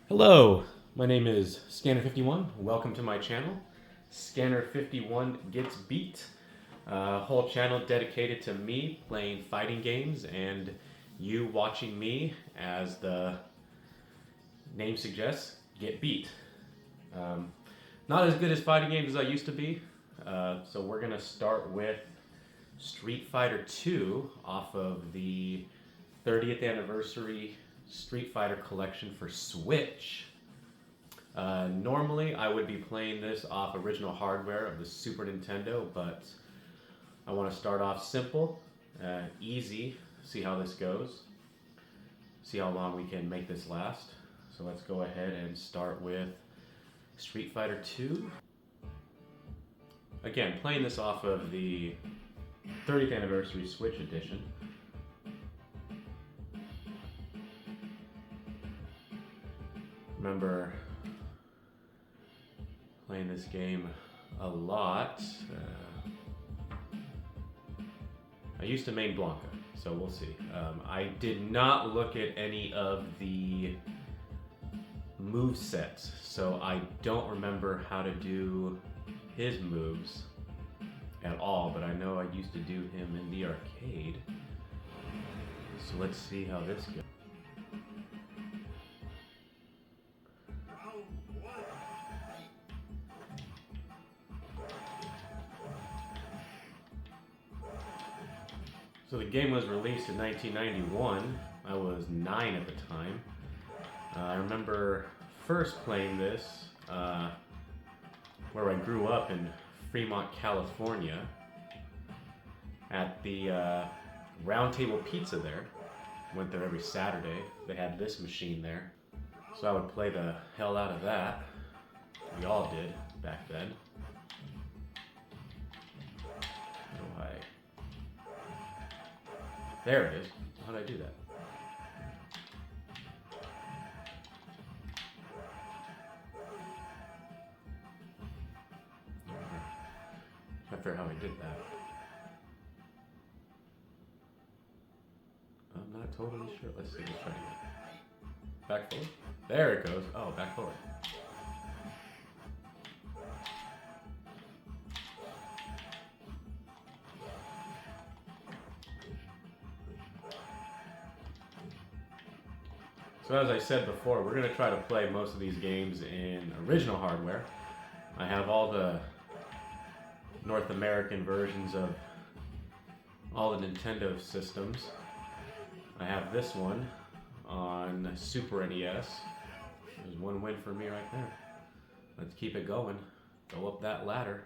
Hello, my name is Scanner51. Welcome to my channel, Scanner51 Gets Beat. A whole channel dedicated to me playing fighting games and you watching me, as the name suggests, get beat. Not as good as fighting games as I used to be, so we're going to start with Street Fighter 2 off of the 30th anniversary Street Fighter collection for Switch. Normally I would be playing this off original hardware of the Super Nintendo, but I want to start off simple, easy, see how this goes, see how long we can make this last. So let's go ahead and start with Street Fighter 2. Again, playing this off of the 30th anniversary Switch edition. Remember playing this game a lot. I used to main Blanca, so we'll see. I did not look at any of the move sets, so I don't remember how to do his moves at all, but I know I used to do him in the arcade. So let's see how this goes. So the game was released in 1991. I was 9 at the time. I remember first playing this where I grew up in Fremont, California, at the Round Table Pizza there. Went there every Saturday. They had this machine there. So I would play the hell out of that. We all did back then. There it is. How did I do that? Not sure how I did that. I'm not totally sure. Let's see. Let's try again. Back forward. There it goes. Oh, back forward. So as I said before, we're going to try to play most of these games in original hardware. I have all the North American versions of all the Nintendo systems. I have this one on Super NES. There's one win for me right there. Let's keep it going. Go up that ladder.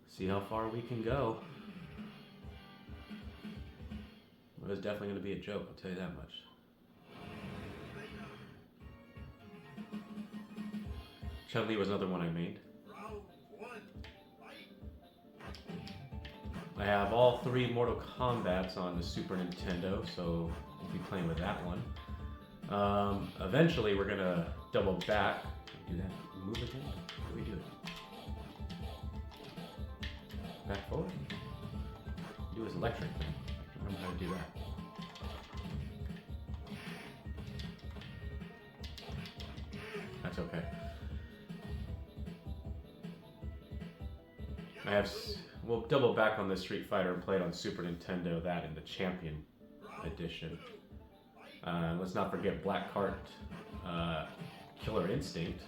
See how far we can go. It was definitely going to be a joke, I'll tell you that much. Chun-Li was another one I made. I have all 3 Mortal Kombats on the Super Nintendo, so we'll be playing with that one. Eventually we're gonna double back. Do that. Move again? How do we do it? Back forward? Do his electric thing. I don't remember how to do that. That's okay. We'll double back on the Street Fighter and play it on Super Nintendo, that in the Champion Edition. Let's not forget Black Cart Killer Instinct.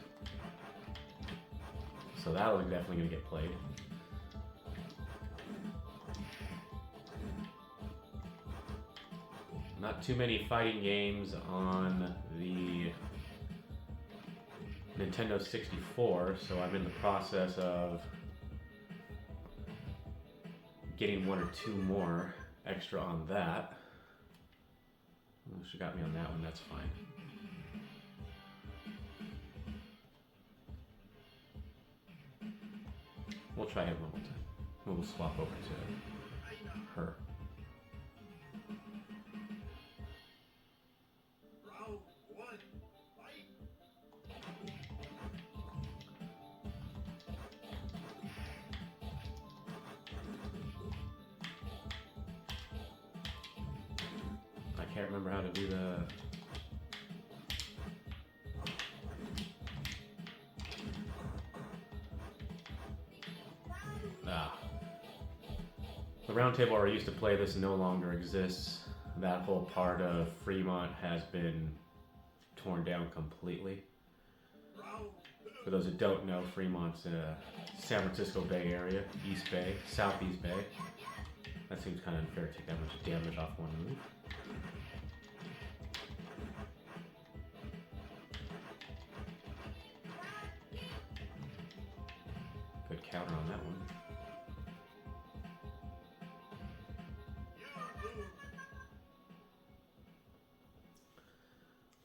So that'll definitely gonna get played. Not too many fighting games on the Nintendo 64, so I'm in the process of getting 1 or 2 more extra on that. She got me on that one, that's fine. We'll try him one more time. We'll swap over to her. I can't remember how to do the The round table where I used to play this no longer exists. That whole part of Fremont has been torn down completely. For those who don't know, Fremont's in a San Francisco Bay Area, East Bay, Southeast Bay. That seems kind of unfair to take that much damage off one move. Good counter on that one.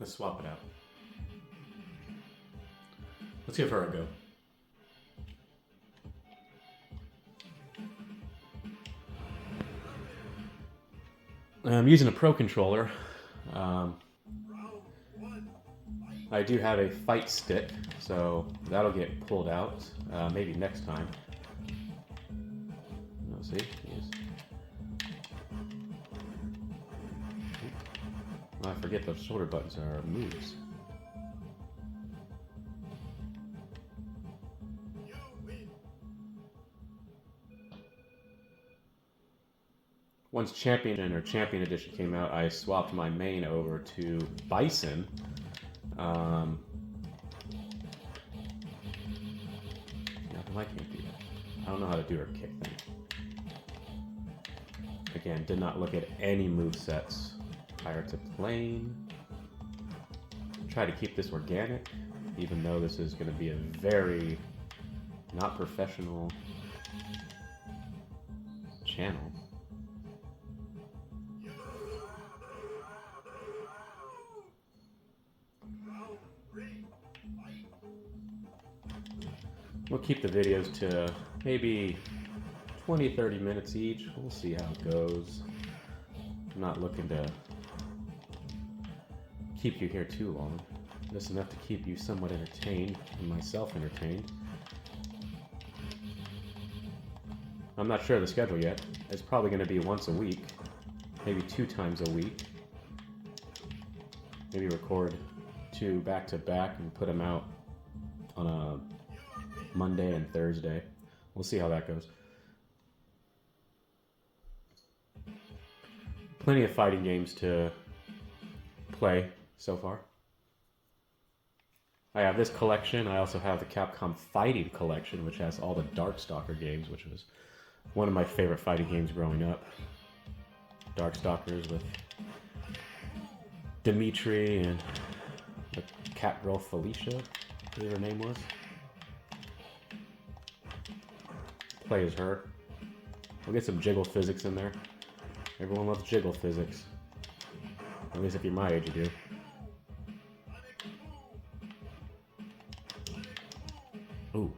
Let's swap it out. Let's give her a go. I'm using a Pro controller. I do have a fight stick, so that'll get pulled out maybe next time. Let's see. Yes. Oh, I forget those shoulder buttons are moves. Once Champion or Champion Edition came out, I swapped my main over to Bison. No, I can't do that. I don't know how to do her kick thing. Again, did not look at any movesets prior to playing. Try to keep this organic, even though this is going to be a very not professional channel. We'll keep the videos to maybe 20-30 minutes each. We'll see how it goes. I'm not looking to keep you here too long. Just enough to keep you somewhat entertained and myself entertained. I'm not sure of the schedule yet. It's probably going to be once a week, maybe 2 times a week. Maybe record 2 back-to-back and put them out on a Monday and Thursday. We'll see how that goes. Plenty of fighting games to play so far. I have this collection. I also have the Capcom Fighting Collection, which has all the Darkstalker games, which was one of my favorite fighting games growing up. Darkstalkers with Dimitri and the cat girl Felicia, whatever her name was. Play as her. We'll get some jiggle physics in there. Everyone loves jiggle physics. At least if you're my age, you do. Ooh.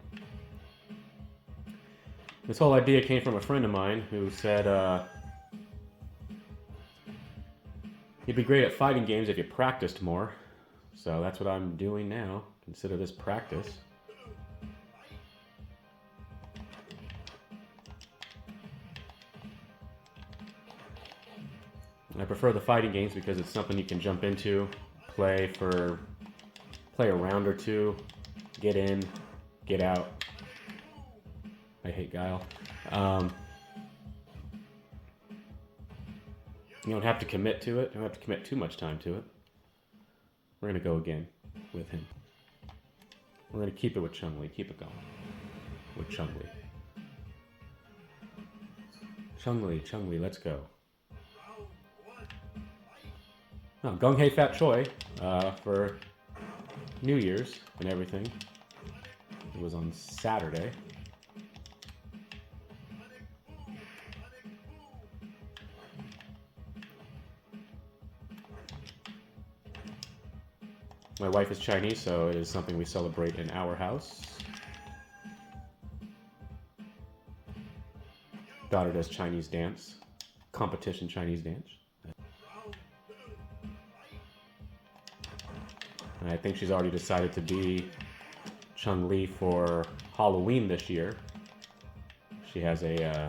This whole idea came from a friend of mine who said you'd be great at fighting games if you practiced more. So that's what I'm doing now. Consider this practice. I prefer the fighting games because it's something you can jump into, play a round or 2, get in, get out. I hate Guile. You don't have to commit to it. You don't have to commit too much time to it. We're going to go again with him. We're going to keep it with Chun-Li. Keep it going with Chun-Li. Chun-Li, let's go. Oh, Gung Hei Fat Choi for New Year's and everything. It was on Saturday. My wife is Chinese, so it is something we celebrate in our house. Daughter does Chinese dance, competition Chinese dance. And I think she's already decided to be Chun-Li for Halloween this year. She has a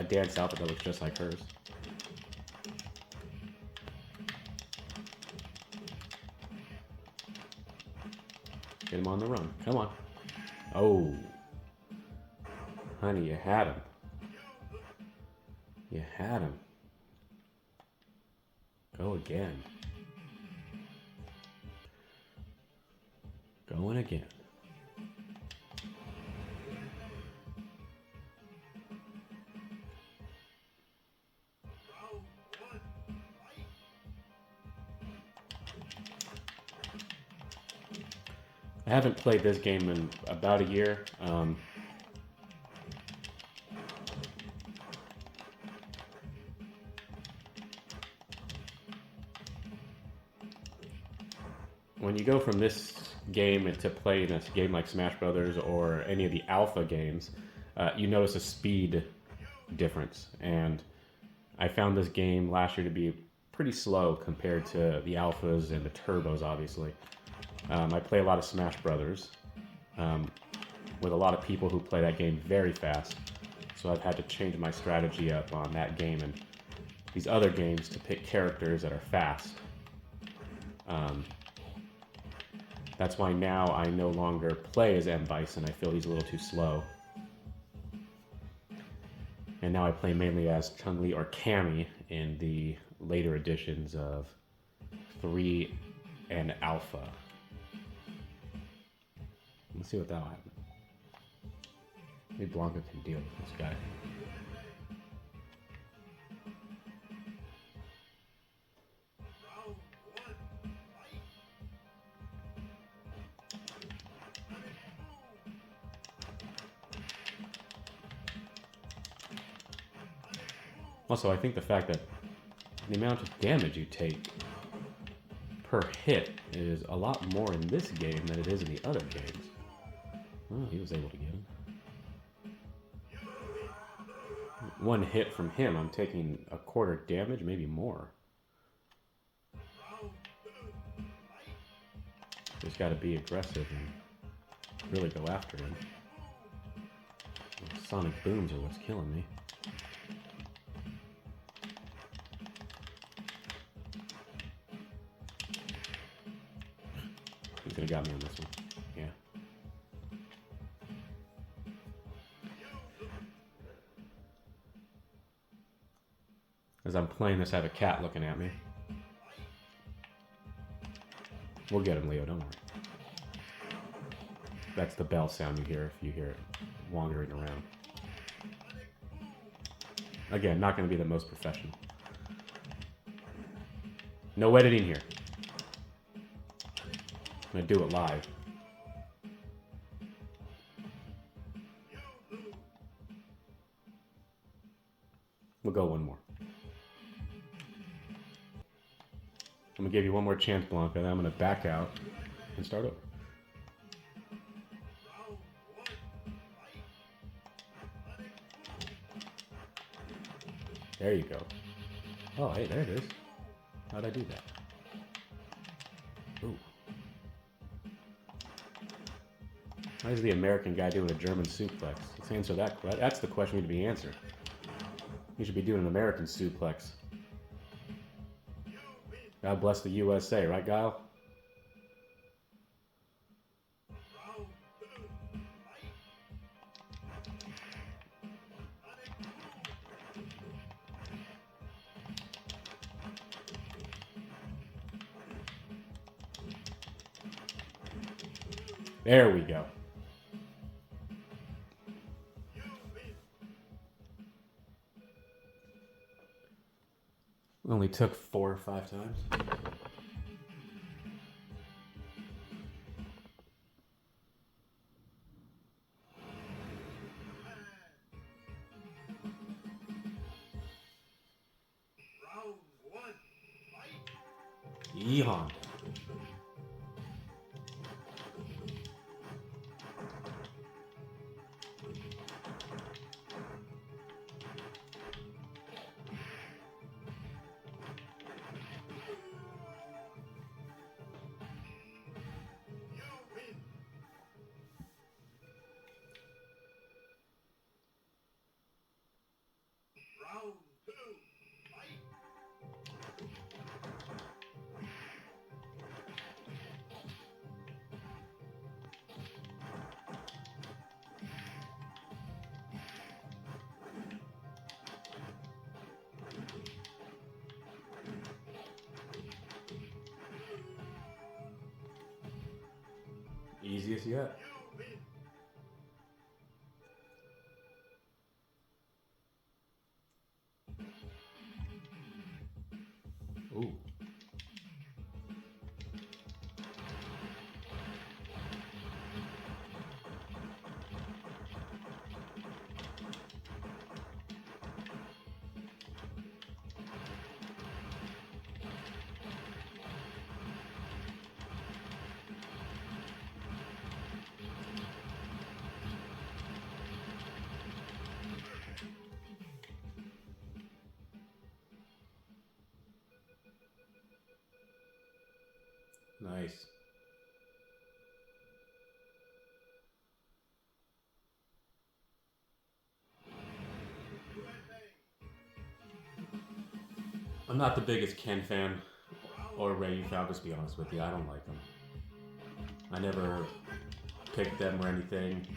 dance outfit that looks just like hers. Get him on the run. Come on. Oh. Honey, you had him. You had him. Go again. Going again. I haven't played this game in about a year. When you go from this game to play in a game like Smash Brothers or any of the alpha games, you notice a speed difference. And I found this game last year to be pretty slow compared to the alphas and the turbos, obviously. I play a lot of Smash Brothers with a lot of people who play that game very fast. So I've had to change my strategy up on that game and these other games to pick characters that are fast. That's why now I no longer play as M. Bison. I feel he's a little too slow. And now I play mainly as Chun-Li or Cammy in the later editions of 3 and Alpha. Let's see what that'll happen. Maybe Blanca can deal with this guy. Also, I think the fact that the amount of damage you take per hit is a lot more in this game than it is in the other games. Oh, he was able to get him. One hit from him, I'm taking a quarter damage, maybe more. Just got to be aggressive and really go after him. Sonic booms are what's killing me. He's gonna got me on this one. Yeah. As I'm playing this, I have a cat looking at me. We'll get him, Leo, don't worry. That's the bell sound you hear if you hear it wandering around. Again, not going to be the most professional. No editing here. I'm going to do it live. We'll go one more. I'm going to give you one more chance, Blanca, then I'm going to back out and start over. There you go. Oh, hey, there it is. How'd I do that? Ooh. Why is the American guy doing a German suplex? Let's answer that. That's the question we need to be answered. He should be doing an American suplex. God bless the USA, right, Guile? There we go. Only took 4 or 5 times. Yeehaw. Easiest yet. Ooh. Nice. I'm not the biggest Ken fan or Ryu fan, I'll just be honest with you. I don't like them. I never picked them or anything.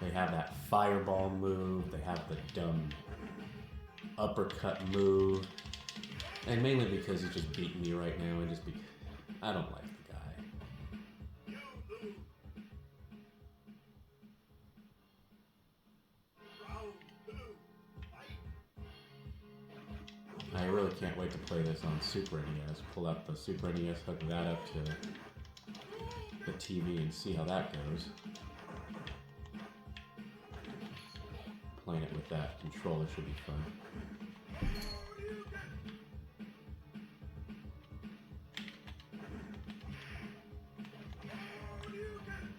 They have that fireball move, they have the dumb uppercut move, and mainly because he's just beating me right now, and just because I don't like the guy. I really can't wait to play this on Super NES. Pull up the Super NES, hook that up to the TV and see how that goes. Playing it with that controller should be fun.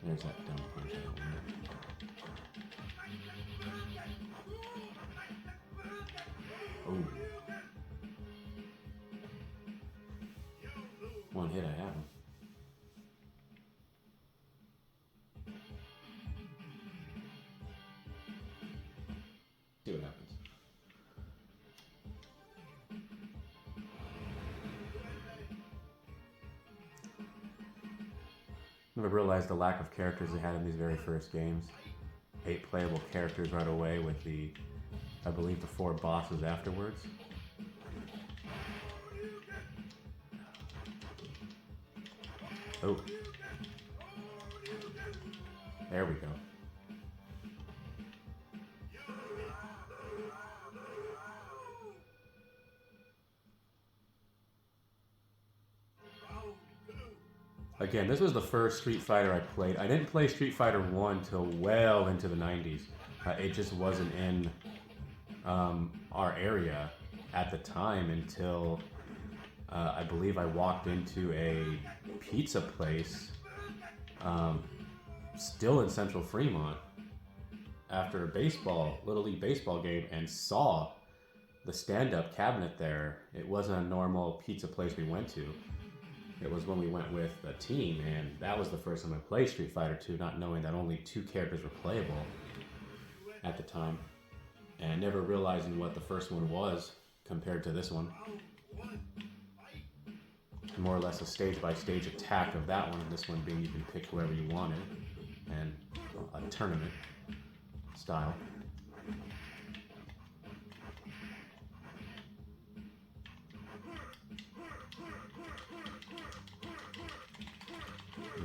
There's that dumb punch I don't want. Oh. One hit, I have him. See what happens. Never realized the lack of characters they had in these very first games. 8 playable characters right away with the, I believe, the 4 bosses afterwards. Oh. There we go. Again, this was the first Street Fighter I played. I didn't play Street Fighter 1 till well into the 90s. It just wasn't in our area at the time until I believe I walked into a pizza place still in Central Fremont after a Little League baseball game and saw the stand-up cabinet there. It wasn't a normal pizza place we went to. It was when we went with a team, and that was the first time I played Street Fighter 2, not knowing that only 2 characters were playable at the time, and never realizing what the first one was compared to this one. More or less a stage-by-stage attack of that one, and this one being you can pick whoever you wanted, and a tournament style.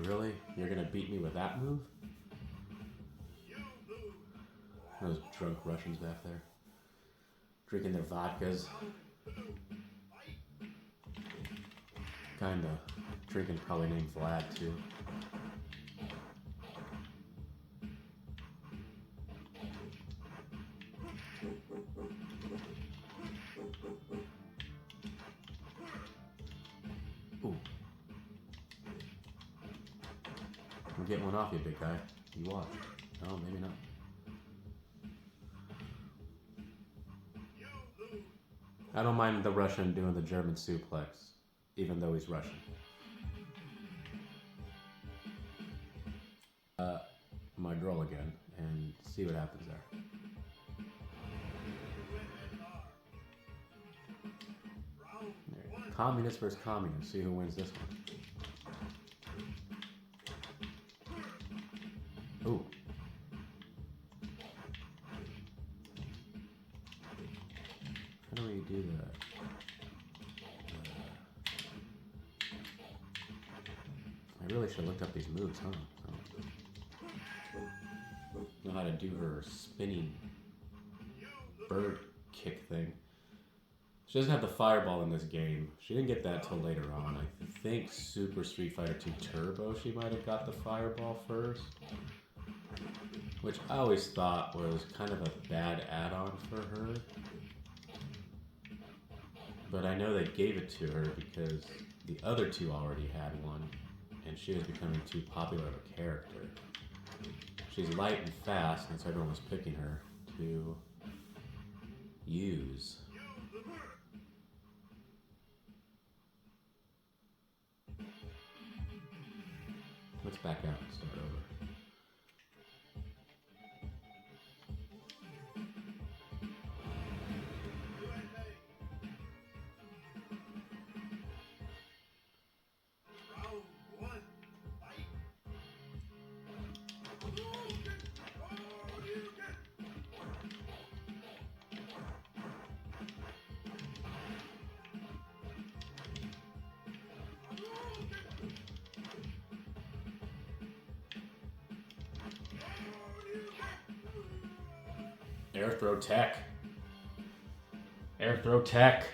Really? You're gonna beat me with that move? Those drunk Russians back there. Drinking their vodkas. Kinda. Drinking probably named Vlad too. Ooh. I'm getting one off you, big guy. You watch. No, maybe not. I don't mind the Russian doing the German suplex, even though he's Russian. My girl again, and see what happens there. Communist versus communist. See who wins this one. Ooh. How do we do that? I really should have looked up these moves, huh? Know how to do her spinning bird kick thing. She doesn't have the fireball in this game. She didn't get that till later on. I think Super Street Fighter 2 Turbo she might have got the fireball first. Which I always thought was kind of a bad add-on for her. But I know they gave it to her because the other two already had one. And she was becoming too popular of a character. She's light and fast, and so everyone was picking her to use. Let's back out and start over. Air throw tech. Air throw tech.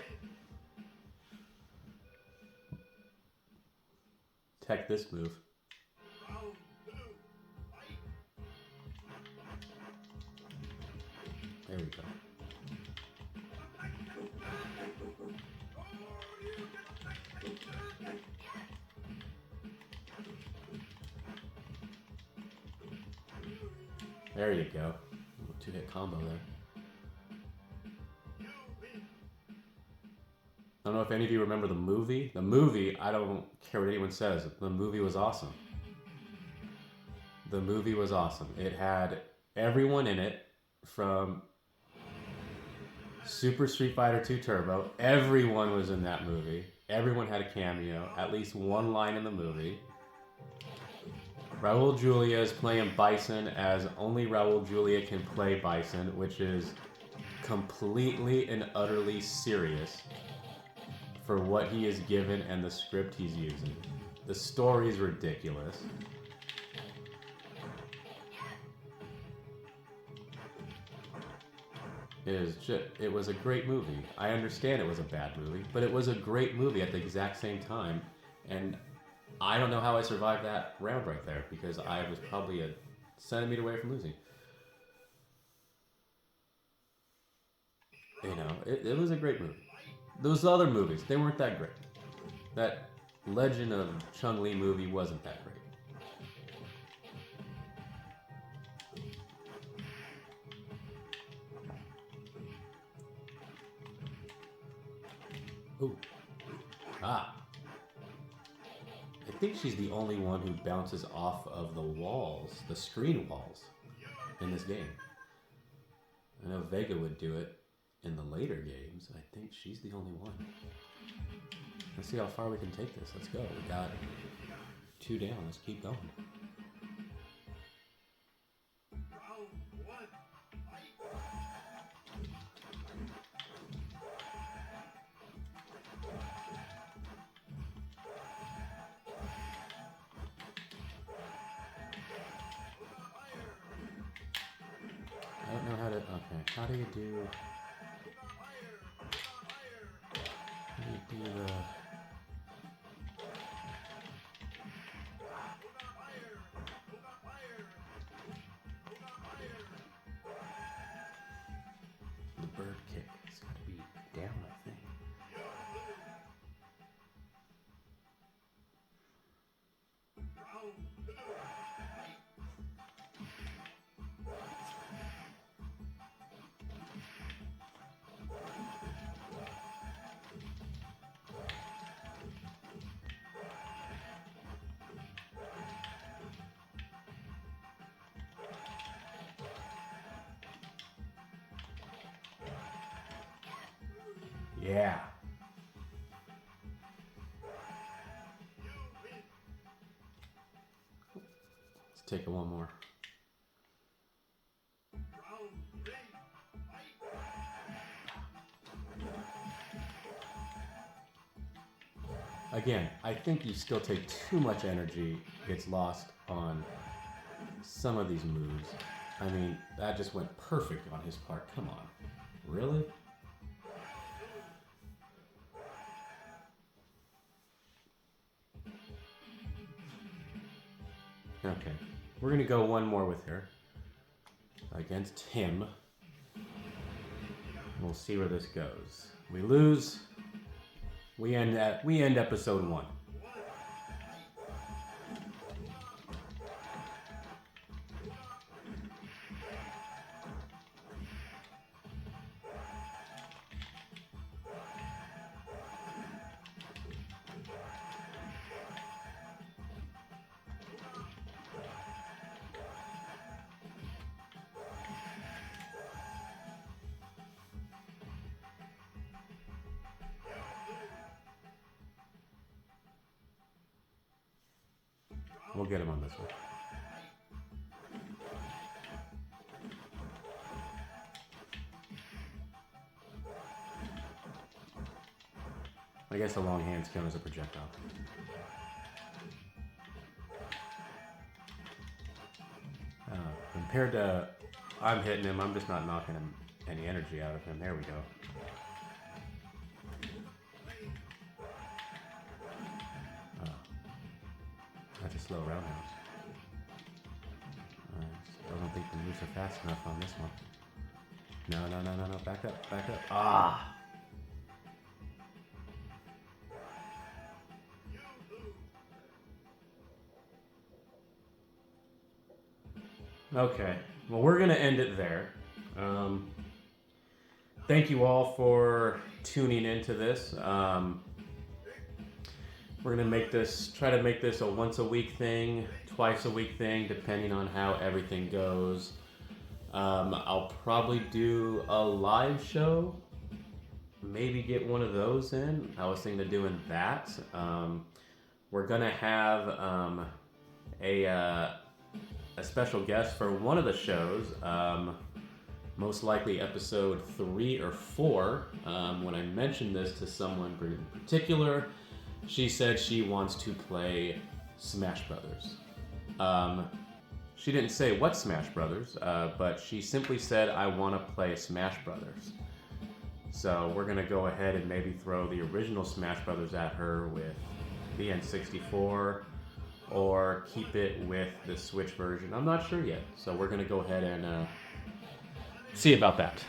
Tech this move. There we go. There you go. Two-hit combo there. I don't know if any of you remember the movie. The movie, I don't care what anyone says, the movie was awesome. The movie was awesome. It had everyone in it from Super Street Fighter 2 Turbo. Everyone was in that movie. Everyone had a cameo, at least one line in the movie. Raul Julia is playing Bison as only Raul Julia can play Bison, which is completely and utterly serious for what he is given and the script he's using. The story is ridiculous. It was a great movie. I understand it was a bad movie, but it was a great movie at the exact same time. And I don't know how I survived that round right there because I was probably a centimeter away from losing. You know, it was a great movie. Those other movies, they weren't that great. That Legend of Chun-Li movie wasn't that great. Ooh. Ah. I think she's the only one who bounces off of the walls, the screen walls, in this game. I know Vega would do it in the later games. I think she's the only one. Let's see how far we can take this. Let's go. We got 2 down. Let's keep going. I don't know how to... Okay, how do you do... How do you do the... The bird kick. It's got to be down, I think. Yeah. Let's take it one more. Again, I think you still take too much energy, gets lost on some of these moves. I mean, that just went perfect on his part. Come on. Really? Okay. We're going to go one more with her against him. We'll see where this goes. We lose. We end episode 1. We'll get him on this one. I guess the long hands count as a projectile. Compared to I'm hitting him, I'm just not knocking him any energy out of him. There we go. That's a slow roundhouse. I still don't think the moves are fast enough on this one. No. Back up. Ah! Okay. Well, we're going to end it there. Thank you all for tuning into this. We're going to try to make this a once a week thing, twice a week thing, depending on how everything goes. I'll probably do a live show, maybe get one of those in. I was thinking of doing that. We're going to have a special guest for one of the shows, most likely episode 3 or 4. When I mentioned this to someone in particular, she said she wants to play Smash Brothers. She didn't say what Smash Brothers, but she simply said, I want to play Smash Brothers. So we're going to go ahead and maybe throw the original Smash Brothers at her with the N64, or keep it with the Switch version. I'm not sure yet. So we're going to go ahead and see about that.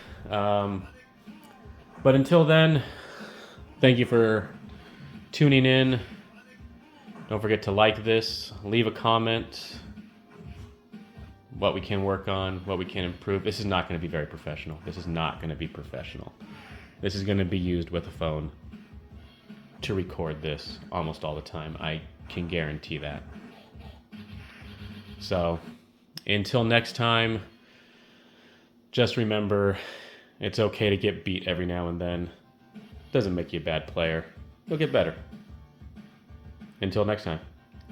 But until then, thank you for tuning in. Don't forget to like this, leave a comment, what we can work on, what we can improve. This is not going to be very professional. This is not going to be professional. This is going to be used with a phone to record this almost all the time. I can guarantee that. So, until next time, just remember, it's okay to get beat every now and then. Doesn't make you a bad player. You'll get better. Until next time,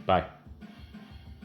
bye.